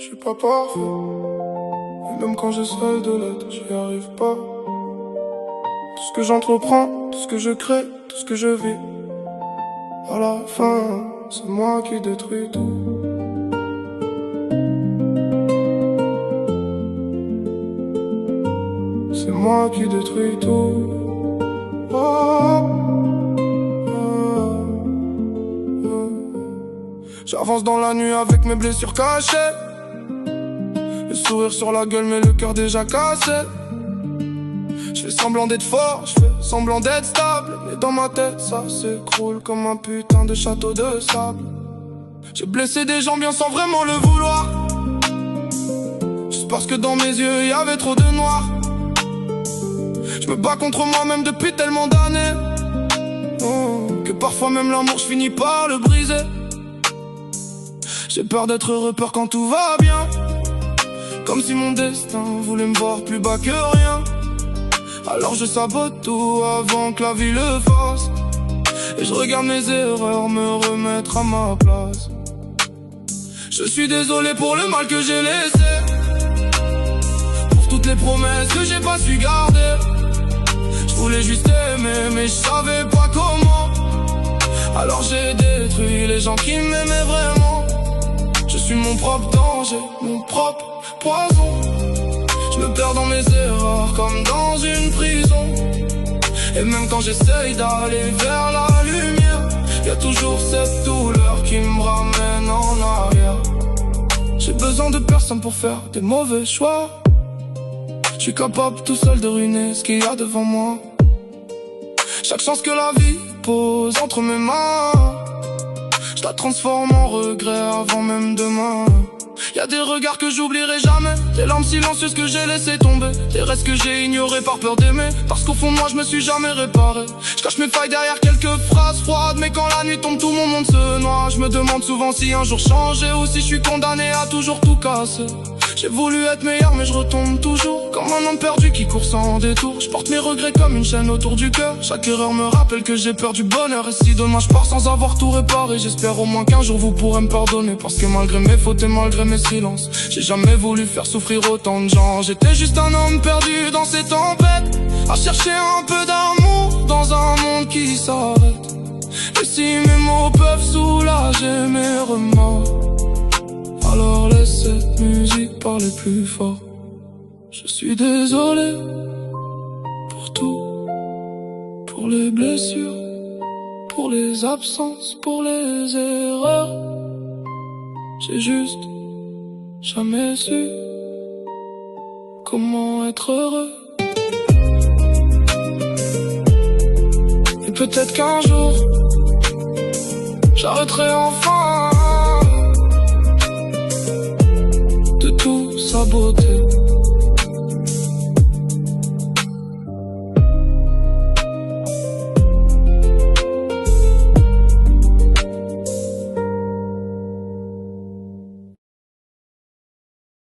Je suis pas parfait, et même quand j'essaie de l'être, j'y arrive pas. Tout ce que j'entreprends, tout ce que je crée, tout ce que je vis, à la fin, c'est moi qui détruis tout. C'est moi qui détruis tout. Oh, oh, oh. J'avance dans la nuit avec mes blessures cachées, le sourire sur la gueule mais le cœur déjà cassé. Je fais semblant d'être fort, je fais semblant d'être stable, mais dans ma tête ça s'écroule comme un putain de château de sable. J'ai blessé des gens bien sans vraiment le vouloir, juste parce que dans mes yeux y avait trop de noir. Je me bats contre moi-même depuis tellement d'années, que parfois même l'amour je finis par le briser. J'ai peur d'être heureux, peur quand tout va bien, comme si mon destin voulait me voir plus bas que rien. Alors je sabote tout avant que la vie le fasse, et je regarde mes erreurs me remettre à ma place. Je suis désolé pour le mal que j'ai laissé, pour toutes les promesses que j'ai pas su garder. Je voulais juste aimer mais je savais pas comment, alors j'ai détruit les gens qui m'aimaient vraiment. Je suis mon propre danger, mon propre poison. Je me perds dans mes erreurs comme dans une prison, et même quand j'essaye d'aller vers la lumière, y a toujours cette douleur qui me ramène en arrière. J'ai besoin de personne pour faire des mauvais choix. Je suis capable tout seul de ruiner ce qu'il y a devant moi. Chaque chance que la vie pose entre mes mains, je la transforme en regret avant même demain. Y'a des regards que j'oublierai jamais, des larmes silencieuses que j'ai laissé tomber, des restes que j'ai ignorés par peur d'aimer, parce qu'au fond de moi je me suis jamais réparé. Je cache mes failles derrière quelques phrases froides, mais quand la nuit tombe tout mon monde se noie. Je me demande souvent si un jour changer, ou si je suis condamné à toujours tout casser. J'ai voulu être meilleur mais je retombe toujours comme un homme perdu qui court sans détour. Je porte mes regrets comme une chaîne autour du cœur. Chaque erreur me rappelle que j'ai peur du bonheur, et si demain je pars sans avoir tout réparé, j'espère au moins qu'un jour vous pourrez me pardonner, parce que malgré mes fautes et malgré mes silences, j'ai jamais voulu faire souffrir autant de gens. J'étais juste un homme perdu dans ces tempêtes, à chercher un peu d'amour dans un monde qui s'arrête. Et si mes mots peuvent soulager mes remords, alors laisse cette musique parler plus fort. Je suis désolé pour tout, pour les blessures, pour les absences, pour les erreurs. J'ai juste jamais su comment être heureux. Et peut-être qu'un jour j'arrêterai enfin de tout saboter.